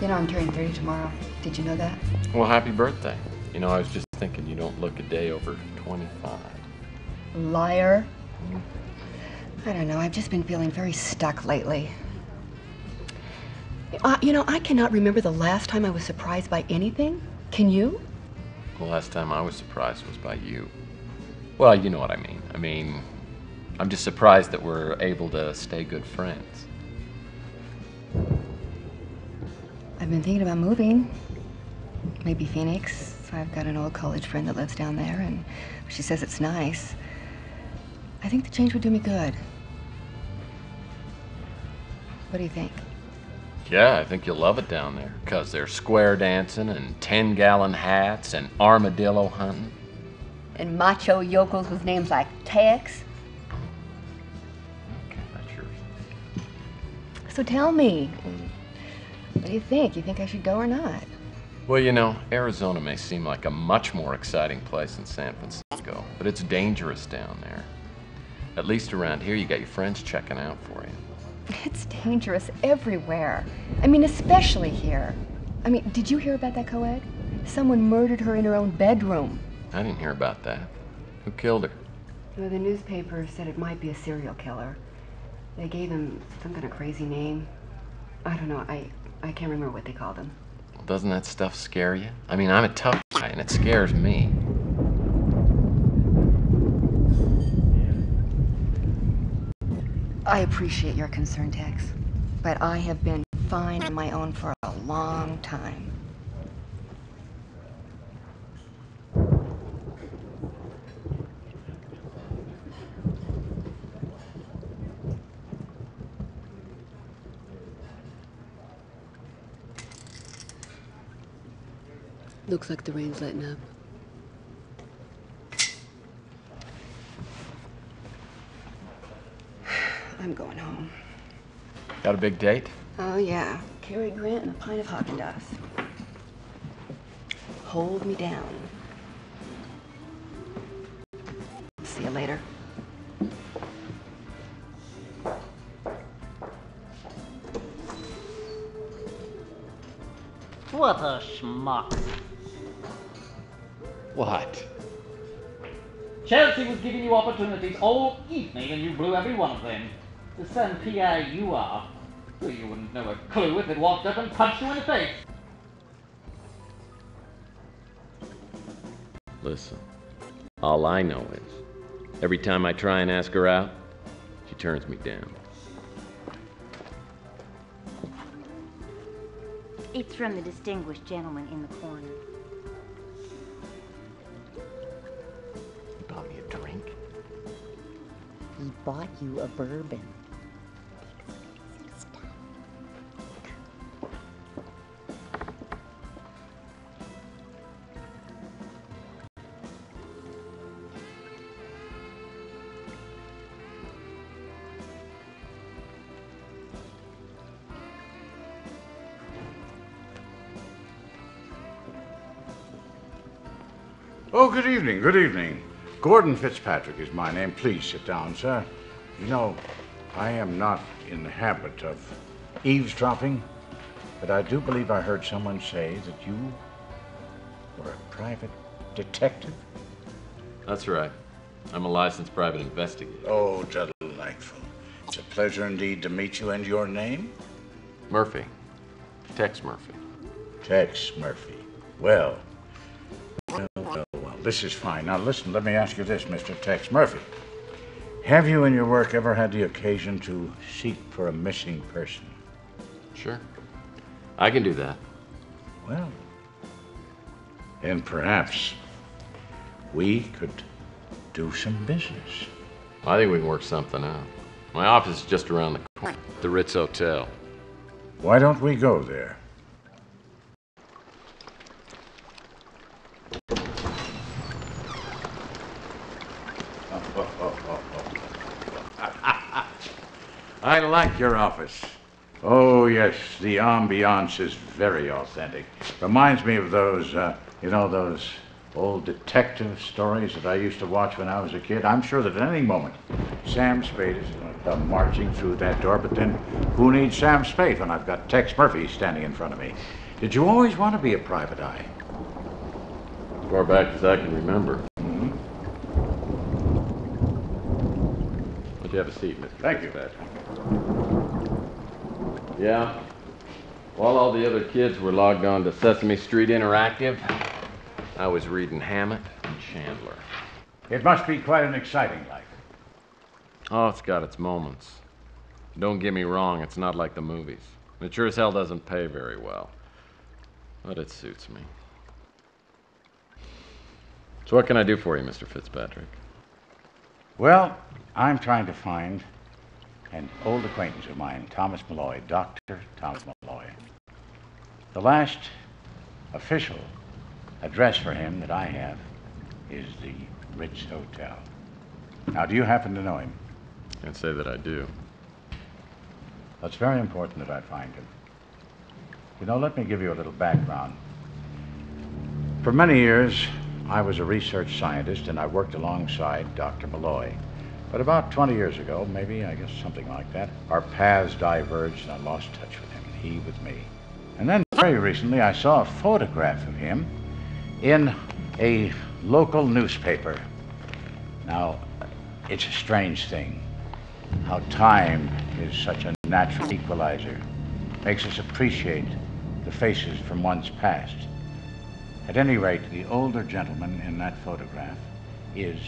You know, I'm turning 30 tomorrow. Did you know that? Well, happy birthday. You know, I was just thinking you don't look a day over 25. Liar. I don't know. I've just been feeling very stuck lately. You know, I cannot remember the last time I was surprised by anything. Can you? The last time I was surprised was by you. Well, you know what I mean. I'm just surprised that we're able to stay good friends. I've been thinking about moving. Maybe Phoenix. I've got an old college friend that lives down there, and she says it's nice. I think the change would do me good. What do you think? Yeah, I think you'll love it down there, 'cause there's square dancing and 10-gallon hats and armadillo hunting. And macho yokels with names like Tex. Okay, that's yours. So tell me, what do you think? You think I should go or not? Well, you know, Arizona may seem like a much more exciting place than San Francisco, but it's dangerous down there. At least around here, you got your friends checking out for you. It's dangerous everywhere. I mean, especially here. I mean, did you hear about that co-ed? Someone murdered her in her own bedroom. I didn't hear about that. Who killed her? Well, the newspaper said it might be a serial killer. They gave him some kind of crazy name. I don't know. I can't remember what they called him. Well, doesn't that stuff scare you? I mean, I'm a tough guy, and it scares me. I appreciate your concern, Tex, but I have been fine on my own for a long time. Looks like the rain's letting up. I'm going home. Got a big date? Oh, yeah. Cary Grant and a pint of Haagen-Dazs. Hold me down. See you later. What a schmuck. What? Chelsea was giving you opportunities all evening and you blew every one of them. The son PA you are. Well, you wouldn't know a clue if it walked up and punched you in the face. Listen, all I know is, every time I try and ask her out, she turns me down. It's from the distinguished gentleman in the corner. You bought me a drink? He bought you a bourbon. Oh, good evening, good evening. Gordon Fitzpatrick is my name. Please sit down, sir. You know, I am not in the habit of eavesdropping, but I do believe I heard someone say that you were a private detective. That's right. I'm a licensed private investigator. Oh, delightful. It's a pleasure indeed to meet you, and your name? Murphy. Tex Murphy. Tex Murphy. Well, this is fine. Now listen, let me ask you this, Mr. Tex Murphy. Have you in your work ever had the occasion to seek for a missing person? Sure. I can do that. Well, then perhaps we could do some business. I think we can work something out. My office is just around the corner, the Ritz Hotel. Why don't we go there? I like your office. Oh, yes, the ambiance is very authentic. Reminds me of those, those old detective stories that I used to watch when I was a kid. I'm sure that at any moment, Sam Spade is going to come marching through that door, but then who needs Sam Spade when I've got Tex Murphy standing in front of me? Did you always want to be a private eye? As far back as I can remember. Mm-hmm. Why don't you have a seat, Mr. Thank you. Fitzpatrick? Yeah? While all the other kids were logged on to Sesame Street Interactive, I was reading Hammett and Chandler. It must be quite an exciting life. Oh, it's got its moments. Don't get me wrong, it's not like the movies. It sure as hell doesn't pay very well. But it suits me. So what can I do for you, Mr. Fitzpatrick? Well, I'm trying to find an old acquaintance of mine, Thomas Malloy, Dr. Thomas Malloy. The last official address for him that I have is the Ritz Hotel. Now, do you happen to know him? Can't say that I do. It's very important that I find him. You know, let me give you a little background. For many years, I was a research scientist and I worked alongside Dr. Malloy. But about 20 years ago, maybe, I guess something like that, our paths diverged and I lost touch with him and he with me. And then very recently, I saw a photograph of him in a local newspaper. Now, it's a strange thing how time is such a natural equalizer, makes us appreciate the faces from one's past. At any rate, the older gentleman in that photograph is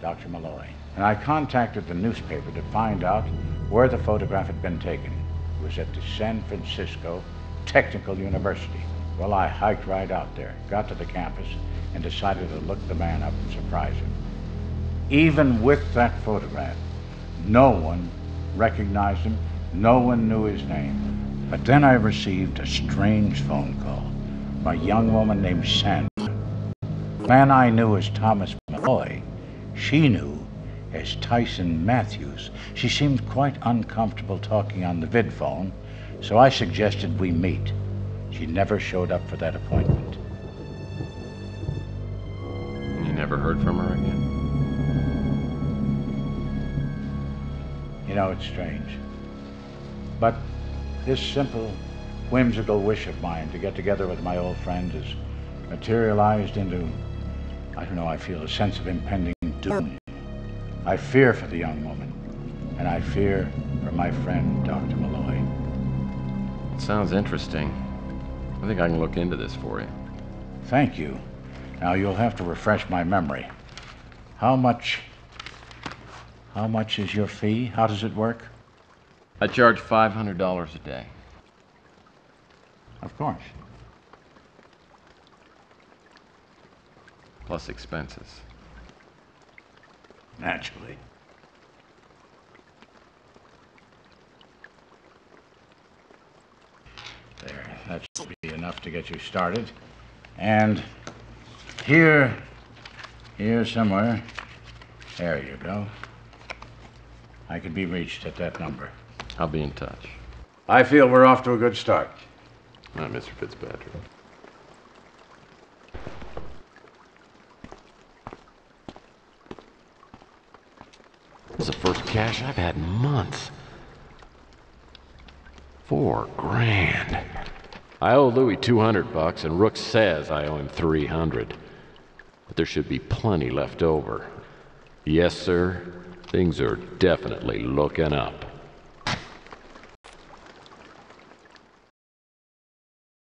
Dr. Malloy. And I contacted the newspaper to find out where the photograph had been taken. It was at the San Francisco Technical University. Well, I hiked right out there, got to the campus, and decided to look the man up and surprise him. Even with that photograph, no one recognized him, no one knew his name. But then I received a strange phone call by a young woman named Sandra. The man I knew as Thomas Malloy, she knew as Tyson Matthews. She seemed quite uncomfortable talking on the vid phone, so I suggested we meet. She never showed up for that appointment. You never heard from her again? You know, it's strange. But this simple, whimsical wish of mine to get together with my old friend has materialized into, I don't know, I feel a sense of impending doom. I fear for the young woman, and I fear for my friend, Dr. Malloy. It sounds interesting. I think I can look into this for you. Thank you. Now you'll have to refresh my memory. How much is your fee? How does it work? I charge $500 a day. Of course. Plus expenses. Naturally. There, that should be enough to get you started. And here somewhere, there you go. I could be reached at that number. I'll be in touch. I feel we're off to a good start. All right, Mr. Fitzpatrick. This is the first cash I've had in months. $4,000. I owe Louis $200, and Rook says I owe him $300. But there should be plenty left over. Yes, sir. Things are definitely looking up.